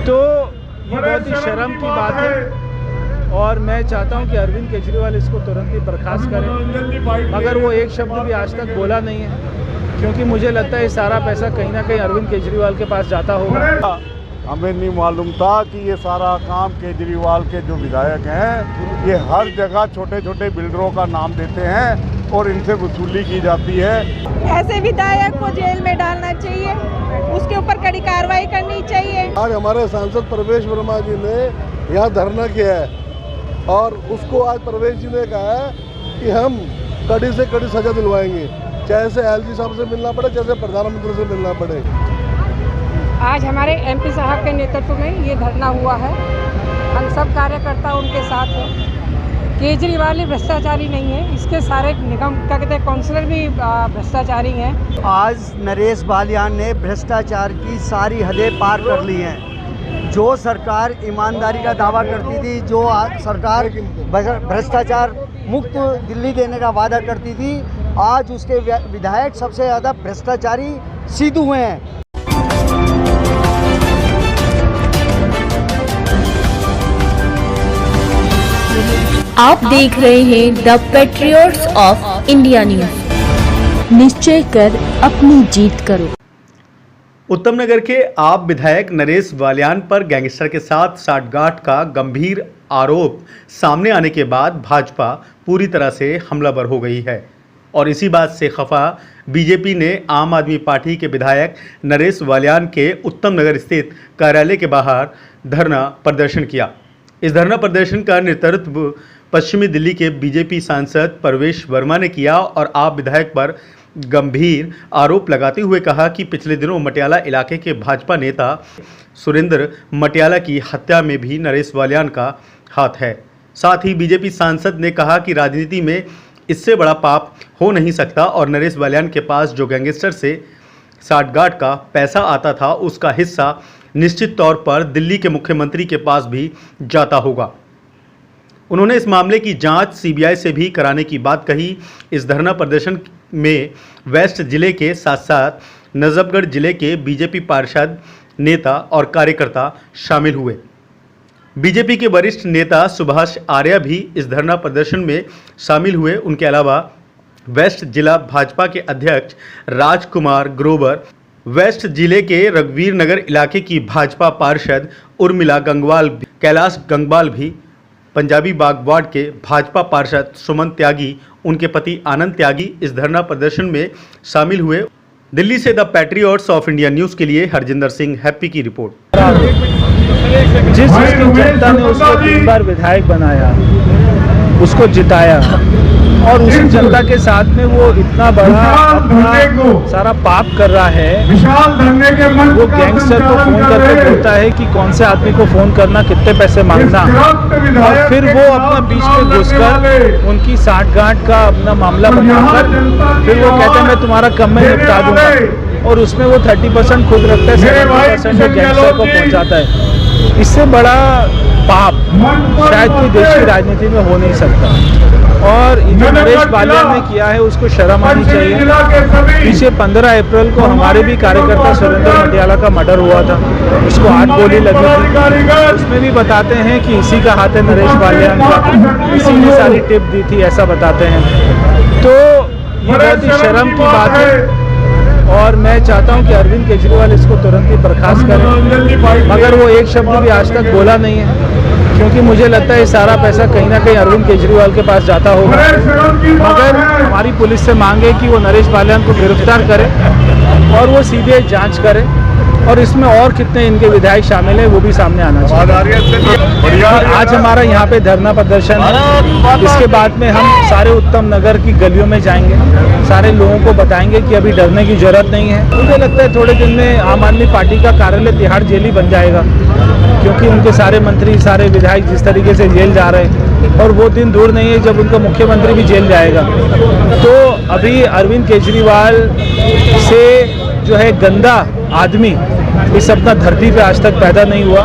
तो ये बहुत ही शर्म की बात है और मैं चाहता हूं कि अरविंद केजरीवाल इसको तुरंत ही बर्खास्त करें, मगर वो एक शब्द भी आज तक बोला नहीं है, क्योंकि मुझे लगता है ये सारा पैसा कहीं ना कहीं अरविंद केजरीवाल के पास जाता होगा। हमें नहीं मालूम था कि ये सारा काम केजरीवाल के जो विधायक हैं ये हर जगह छोटे छोटे बिल्डरों का नाम देते हैं और इनसे वसूली की जाती है। ऐसे विधायक को जेल में डालना चाहिए, उसके ऊपर कड़ी कार्रवाई करनी चाहिए। आज हमारे सांसद प्रवेश वर्मा जी ने यहाँ धरना किया है और उसको आज प्रवेश जी ने कहा है कि हम कड़ी से कड़ी सजा दिलवाएंगे, चाहे से एलजी साहब से मिलना पड़े, चाहे प्रधानमंत्री से मिलना पड़े। आज हमारे एमपी साहब के नेतृत्व में ये धरना हुआ है, हम सब कार्यकर्ता उनके साथ हैं। केजरीवाल ही भ्रष्टाचारी नहीं है, इसके सारे निगम क्या कहते हैं काउंसलर भी भ्रष्टाचारी हैं। आज नरेश बालियान ने भ्रष्टाचार की सारी हदें पार कर ली हैं। जो सरकार ईमानदारी का दावा करती थी, जो सरकार भ्रष्टाचार मुक्त दिल्ली देने का वादा करती थी, आज उसके विधायक सबसे ज़्यादा भ्रष्टाचारी सिद्ध हुए हैं। आप देख रहे हैं the patriots of India news. निश्चय कर अपनी जीत करो। उत्तम नगर के आप विधायक नरेश बालियान पर गैंगस्टर के साथ साठगांठ का गंभीर आरोप सामने आने के बाद भाजपा पूरी तरह से हमलावर हो गई है और इसी बात से खफा बीजेपी ने आम आदमी पार्टी के विधायक नरेश बालियान के उत्तम नगर स्थित कार्यालय के बाहर धरना प्रदर्शन किया। इस धरना प्रदर्शन का नेतृत्व पश्चिमी दिल्ली के बीजेपी सांसद प्रवेश वर्मा ने किया और आप विधायक पर गंभीर आरोप लगाते हुए कहा कि पिछले दिनों मटियाला इलाके के भाजपा नेता सुरेंद्र मटियाला की हत्या में भी नरेश बालियान का हाथ है। साथ ही बीजेपी सांसद ने कहा कि राजनीति में इससे बड़ा पाप हो नहीं सकता और नरेश बालियान के पास जो गैंगस्टर से साठगांठ का पैसा आता था उसका हिस्सा निश्चित तौर पर दिल्ली के मुख्यमंत्री के पास भी जाता होगा। उन्होंने इस मामले की जांच सीबीआई से भी कराने की बात कही। इस धरना प्रदर्शन में वेस्ट जिले के साथ साथ नजफगढ़ जिले के बीजेपी पार्षद, नेता और कार्यकर्ता शामिल हुए। बीजेपी के वरिष्ठ नेता सुभाष आर्या भी इस धरना प्रदर्शन में शामिल हुए। उनके अलावा वेस्ट जिला भाजपा के अध्यक्ष राजकुमार ग्रोवर, वेस्ट जिले के रघुवीर नगर इलाके की भाजपा पार्षद उर्मिला गंगवाल, कैलाश गंगवाल भी, पंजाबी बाग वार्ड के भाजपा पार्षद सुमन त्यागी, उनके पति आनंद त्यागी इस धरना प्रदर्शन में शामिल हुए। दिल्ली से the patriots of India news के लिए हरजिंदर सिंह हैप्पी की रिपोर्ट। जिस जनता ने उसको 3 बार विधायक बनाया, उसको जिताया और उस जनता के साथ में वो इतना बड़ा अपना सारा पाप कर रहा है। वो गैंगस्टर को फोन करके बोलता है कि कौन से आदमी को फोन करना, कितने पैसे मांगना, और फिर वो अपना बीच में घुसकर उनकी साठगांठ का अपना मामला बनाकर फिर वो कहते हैं मैं तुम्हारा कम में निपटा दूंगा और उसमें वो 30% खुद रखता है, 70% गैंगस्टर को पहुंचाता है। इससे बड़ा पाप शायद कोई देश की राजनीति में हो नहीं सकता और जो नरेश बालियान ने किया है उसको शर्म आनी चाहिए। पीछे 15 अप्रैल को हमारे भी कार्यकर्ता सुरेंद्र मटियाला का मर्डर हुआ था, उसको 8 गोली लगी थी। उसमें भी बताते हैं कि इसी का हाथ है नरेश बालियान का, इसी ने सारी टिप दी थी, ऐसा बताते हैं। तो ये बहुत ही शर्म की बात है और मैं चाहता हूं कि अरविंद केजरीवाल इसको तुरंत ही बर्खास्त करें, मगर वो एक शब्द भी आज तक बोला नहीं है, क्योंकि मुझे लगता है ये सारा पैसा कहीं ना कहीं अरविंद केजरीवाल के पास जाता होगा। मगर हमारी पुलिस से मांगे कि वो नरेश बालियान को गिरफ्तार करे और वो सीधे जांच करे और इसमें और कितने इनके विधायक शामिल हैं वो भी सामने आना चाहिए। आज हमारा यहाँ पे धरना प्रदर्शन है, इसके बाद में हम सारे उत्तम नगर की गलियों में जाएंगे, सारे लोगों को बताएंगे कि अभी डरने की जरूरत नहीं है। मुझे लगता है थोड़े दिन में आम आदमी पार्टी का कार्यालय तिहाड़ जेल ही बन जाएगा, क्योंकि उनके सारे मंत्री, सारे विधायक जिस तरीके से जेल जा रहे हैं और वो दिन दूर नहीं है जब उनका मुख्यमंत्री भी जेल जाएगा। तो अभी अरविंद केजरीवाल से जो है गंदा आदमी इस अपना धरती पे आज तक पैदा नहीं हुआ,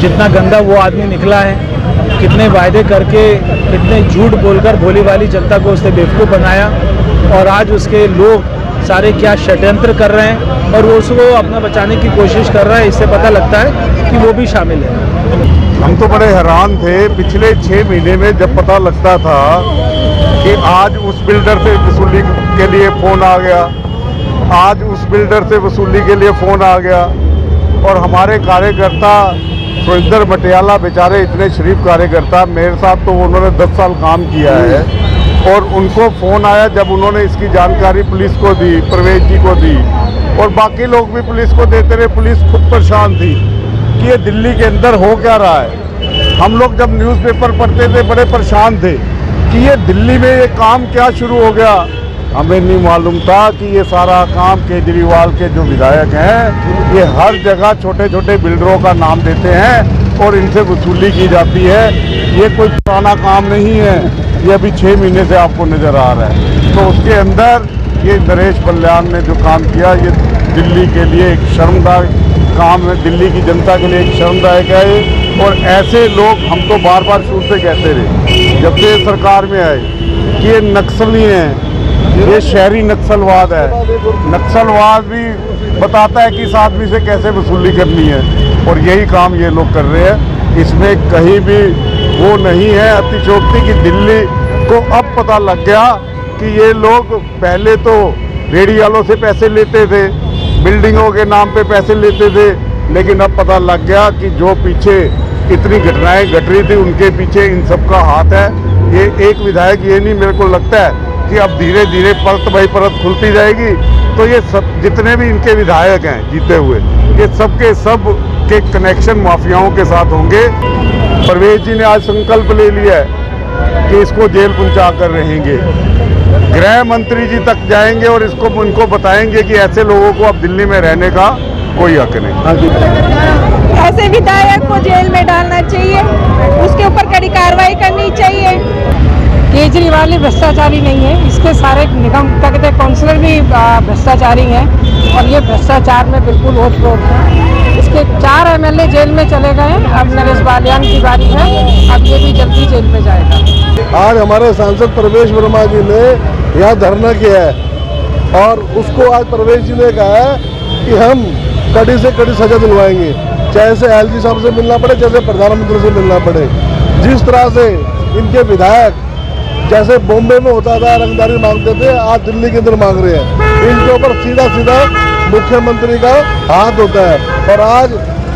जितना गंदा वो आदमी निकला है। कितने वायदे करके, कितने झूठ बोलकर भोली भाली जनता को उसने बेवकूफ़ बनाया और आज उसके लोग सारे क्या षड्यंत्र कर रहे हैं और वो उसको अपना बचाने की कोशिश कर रहा है। इससे पता लगता है कि वो भी शामिल है। हम तो बड़े हैरान थे पिछले 6 महीने में जब पता लगता था कि आज उस बिल्डर से वसूली के लिए फ़ोन आ गया, आज उस बिल्डर से वसूली के लिए फ़ोन आ गया, और हमारे कार्यकर्ता सुरेंद्र मटियाला बेचारे इतने शरीफ कार्यकर्ता, मेरे साथ तो उन्होंने 10 साल काम किया है, और उनको फ़ोन आया जब उन्होंने इसकी जानकारी पुलिस को दी, परवेज जी को दी, और बाकी लोग भी पुलिस को देते रहे। पुलिस खुद परेशान थी कि ये दिल्ली के अंदर हो क्या रहा है। हम लोग जब न्यूज़पेपर पढ़ते थे बड़े परेशान थे कि ये दिल्ली में ये काम क्या शुरू हो गया। हमें नहीं मालूम था कि ये सारा काम केजरीवाल के जो विधायक हैं ये हर जगह छोटे छोटे बिल्डरों का नाम देते हैं और इनसे वसूली की जाती है। ये कोई पुराना काम नहीं है, ये अभी 6 महीने से आपको नज़र आ रहा है। तो उसके अंदर ये नरेश बल्याण ने जो काम किया ये दिल्ली के लिए एक शर्मदायक काम है, दिल्ली की जनता के लिए एक शर्मदायक है। और ऐसे लोग हम तो बार बार शुरू से कहते रहे जब से सरकार में आए कि ये नक्सली हैं, ये शहरी नक्सलवाद है। नक्सलवाद भी बताता है कि इस आदमी से कैसे वसूली करनी है, और यही काम ये लोग कर रहे हैं। इसमें कहीं भी वो नहीं है अतिशयोक्ति कि दिल्ली को अब पता लग गया कि ये लोग पहले तो रेडी वालों से पैसे लेते थे, बिल्डिंगों के नाम पे पैसे लेते थे, लेकिन अब पता लग गया कि जो पीछे इतनी घटनाएं घट रही थी उनके पीछे इन सब का हाथ है। ये एक विधायक ये नहीं, मेरे को लगता है कि अब धीरे धीरे परत बाई परत खुलती जाएगी। तो ये सब जितने भी इनके विधायक हैं जीते हुए, ये सब के कनेक्शन माफियाओं के साथ होंगे। परवेज जी ने आज संकल्प ले लिया है कि इसको जेल पहुंचा कर रहेंगे। गृह मंत्री जी तक जाएंगे और इसको उनको बताएंगे कि ऐसे लोगों को अब दिल्ली में रहने का कोई हक नहीं। ऐसे विधायक को जेल में डालना चाहिए, उसके ऊपर कड़ी कार्रवाई करनी चाहिए। केजरीवाल ही भ्रष्टाचारी नहीं है, इसके सारे निगम क्या कहते हैं काउंसलर भी भ्रष्टाचारी हैं, और ये भ्रष्टाचार में बिल्कुल ओतप्रोत है। इसके 4 MLA जेल में चले गए हैं, अब नरेश बालियान की बारी है, अब ये भी जल्दी जेल में जाएगा। आज हमारे सांसद प्रवेश वर्मा जी ने यहाँ धरना किया है, और उसको आज प्रवेश जी ने कहा है कि हम कड़ी से कड़ी सजा दिलवाएंगे, चाहे से LG साहब से मिलना पड़े, जैसे प्रधानमंत्री से मिलना पड़े। जिस तरह से इनके विधायक जैसे बॉम्बे में होता था रंगदारी मांगते थे, आज दिल्ली के अंदर मांग रहे हैं। इनके ऊपर सीधा सीधा मुख्यमंत्री का हाथ होता है, और आज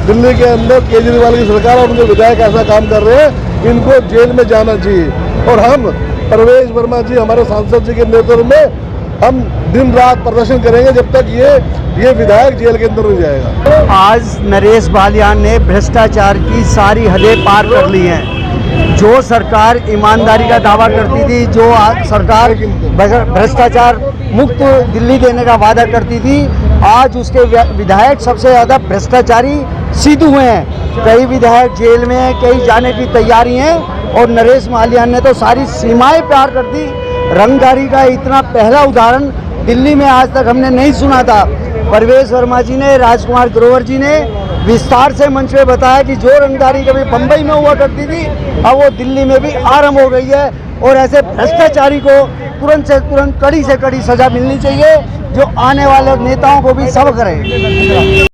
दिल्ली के अंदर केजरीवाल की सरकार और उनके विधायक ऐसा काम कर रहे हैं, इनको जेल में जाना चाहिए। और हम प्रवेश वर्मा जी हमारे सांसद जी के नेतृत्व में हम दिन रात प्रदर्शन करेंगे जब तक ये विधायक जेल के अंदर नहीं जाएगा। आज नरेश बालियान ने भ्रष्टाचार की सारी हदें पार कर ली हैं। जो सरकार ईमानदारी का दावा करती थी, जो सरकार भ्रष्टाचार मुक्त दिल्ली देने का वादा करती थी, आज उसके विधायक सबसे ज़्यादा भ्रष्टाचारी सिद्ध हुए हैं। कई विधायक जेल में हैं, कई जाने की तैयारी हैं, और नरेश बालियान ने तो सारी सीमाएं पार कर दी। रंगदारी का इतना पहला उदाहरण दिल्ली में आज तक हमने नहीं सुना था। परवेश वर्मा जी ने, राजकुमार ग्रोवर जी ने विस्तार से मंच पे बताया कि जो रंगदारी कभी बम्बई में हुआ करती थी, अब वो दिल्ली में भी आरंभ हो गई है, और ऐसे भ्रष्टाचारी को तुरंत से तुरंत कड़ी से कड़ी सजा मिलनी चाहिए, जो आने वाले नेताओं को भी सबक रहे।